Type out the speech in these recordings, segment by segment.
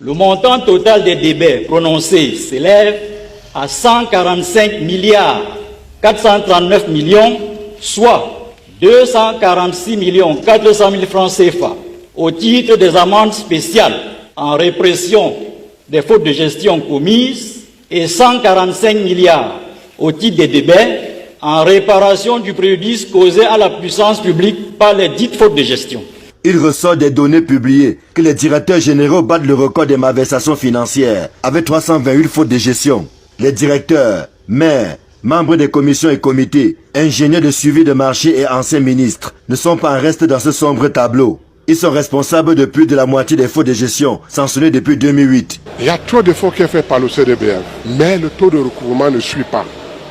Le montant total des débits prononcés s'élève à 145 milliards 439 millions, soit 246 400 000 francs CFA, au titre des amendes spéciales en répression des fautes de gestion commises et 145 milliards au titre des débits en réparation du préjudice causé à la puissance publique par les dites fautes de gestion. Il ressort des données publiées que les directeurs généraux battent le record des malversations financières avec 328 fautes de gestion. Les directeurs, maires, membres des commissions et comités, ingénieurs de suivi de marché et anciens ministres ne sont pas en reste dans ce sombre tableau. Ils sont responsables de plus de la moitié des fautes de gestion sanctionnées depuis 2008. Il y a trop de fautes qui sont faites par le CDBF, mais le taux de recouvrement ne suit pas.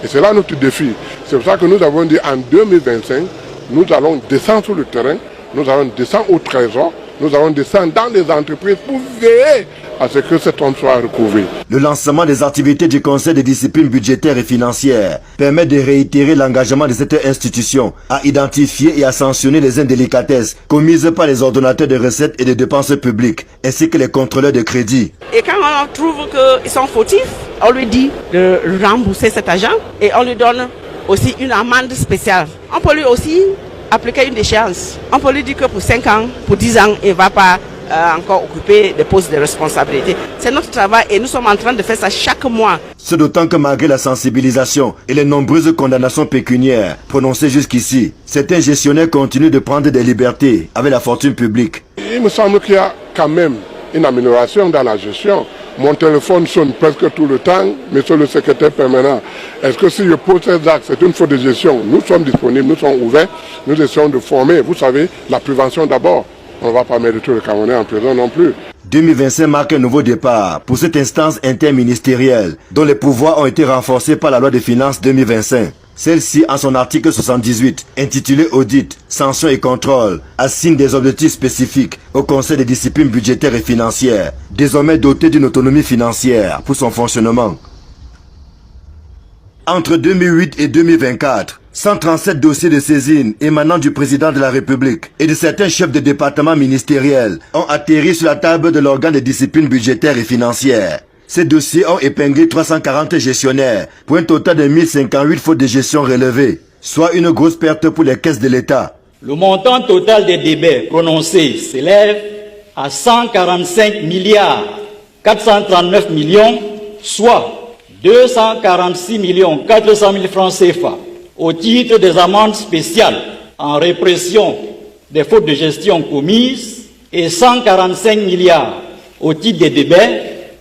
Et c'est là notre défi. C'est pour ça que nous avons dit en 2025, nous allons descendre sur le terrain, nous allons descendre au trésor, nous allons descendre dans les entreprises pour veiller à ce que cet homme soit recouvré. Le lancement des activités du Conseil de discipline budgétaire et financière permet de réitérer l'engagement de cette institution à identifier et à sanctionner les indélicatesses commises par les ordonnateurs de recettes et de dépenses publiques, ainsi que les contrôleurs de crédit. Et quand on trouve qu'ils sont fautifs, on lui dit de rembourser cet agent et on lui donne aussi une amende spéciale. On peut lui aussi appliquer une déchéance. On peut lui dire que pour 5 ans, pour 10 ans, il ne va pas encore occuper des postes de responsabilité. C'est notre travail et nous sommes en train de faire ça chaque mois. C'est d'autant que malgré la sensibilisation et les nombreuses condamnations pécuniaires prononcées jusqu'ici, certains gestionnaires continuent de prendre des libertés avec la fortune publique. Il me semble qu'il y a quand même une amélioration dans la gestion. Mon téléphone sonne presque tout le temps, monsieur le secrétaire permanent. Est-ce que si je pose ces actes, c'est une faute de gestion? Nous sommes disponibles, nous sommes ouverts, nous essayons de former. Vous savez, la prévention d'abord. On ne va pas mettre tous les Camerounais en prison non plus. 2025 marque un nouveau départ pour cette instance interministérielle dont les pouvoirs ont été renforcés par la loi de finances 2025. Celle-ci, en son article 78, intitulé Audit, sanctions et contrôle, assigne des objectifs spécifiques au Conseil de discipline budgétaire et financière, désormais doté d'une autonomie financière pour son fonctionnement. Entre 2008 et 2024, 137 dossiers de saisine émanant du président de la République et de certains chefs de département ministériels ont atterri sur la table de l'organe de discipline budgétaire et financière. Ces dossiers ont épinglé 340 gestionnaires pour un total de 1058 fautes de gestion relevées, soit une grosse perte pour les caisses de l'État. Le montant total des débits prononcés s'élève à 145 milliards 439 millions, soit 246 400 000 francs CFA, au titre des amendes spéciales en répression des fautes de gestion commises et 145 milliards au titre des débits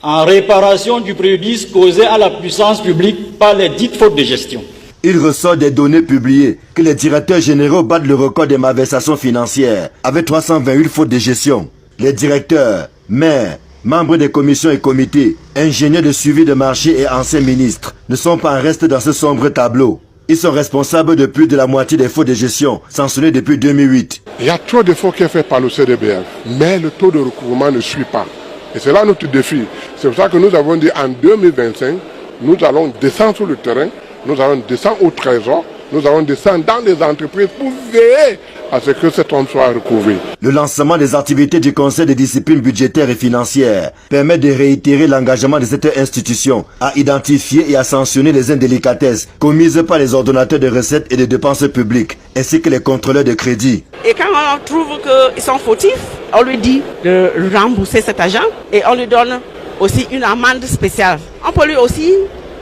en réparation du préjudice causé à la puissance publique par les dites fautes de gestion. Il ressort des données publiées que les directeurs généraux battent le record des malversations financières avec 328 fautes de gestion. Les directeurs, maires, membres des commissions et comités, ingénieurs de suivi de marché et anciens ministres ne sont pas en reste dans ce sombre tableau. Ils sont responsables de plus de la moitié des fautes de gestion sanctionnées depuis 2008. Il y a trop de fautes qui sont faites par le CDBF, mais le taux de recouvrement ne suit pas. Et c'est là notre défi. C'est pour ça que nous avons dit en 2025, nous allons descendre sur le terrain, nous allons descendre au trésor, nous allons descendre dans les entreprises pour veiller à ce que cet homme soit recouvré. Le lancement des activités du Conseil de discipline budgétaire et financière permet de réitérer l'engagement de cette institution à identifier et à sanctionner les indélicatesses commises par les ordonnateurs de recettes et de dépenses publiques, ainsi que les contrôleurs de crédit. Et quand on trouve qu'ils sont fautifs, on lui dit de rembourser cet agent et on lui donne aussi une amende spéciale. On peut lui aussi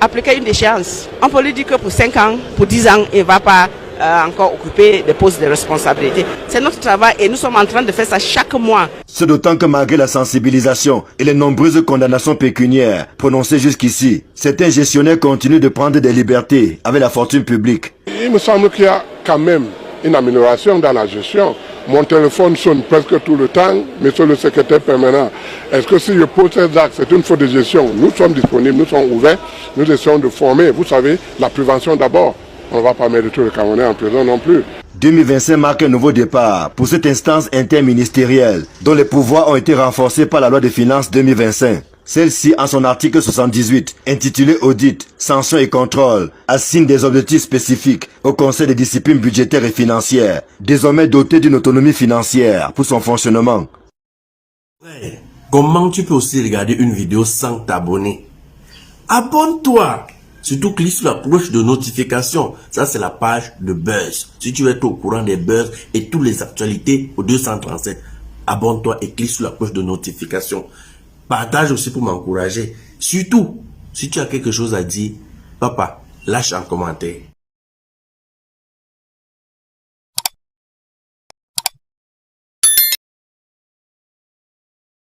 appliquer une déchéance. On peut lui dire que pour 5 ans, pour 10 ans, il ne va pas encore occuper des postes de responsabilité. C'est notre travail et nous sommes en train de faire ça chaque mois. C'est d'autant que malgré la sensibilisation et les nombreuses condamnations pécuniaires prononcées jusqu'ici, certains gestionnaires continuent de prendre des libertés avec la fortune publique. Il me semble qu'il y a quand même une amélioration dans la gestion. Mon téléphone sonne presque tout le temps, monsieur le secrétaire permanent. Est-ce que si je pose ces actes, c'est une faute de gestion? Nous sommes disponibles, nous sommes ouverts, nous essayons de former. Vous savez, la prévention d'abord. On ne va pas mettre tous les Camerounais en prison non plus. 2025 marque un nouveau départ pour cette instance interministérielle dont les pouvoirs ont été renforcés par la loi de finances 2025. Celle-ci, en son article 78, intitulé Audit, sanctions et contrôle, assigne des objectifs spécifiques au Conseil de discipline budgétaire et financière, désormais doté d'une autonomie financière pour son fonctionnement. Comment tu peux aussi regarder une vidéo sans t'abonner? Abonne-toi. Surtout clique sur la cloche de notification. Ça, c'est la page de Buzz. Si tu veux être au courant des buzz et toutes les actualités au 237, abonne-toi et clique sur la cloche de notification. Partage aussi pour m'encourager. Surtout, si tu as quelque chose à dire, papa, lâche un commentaire.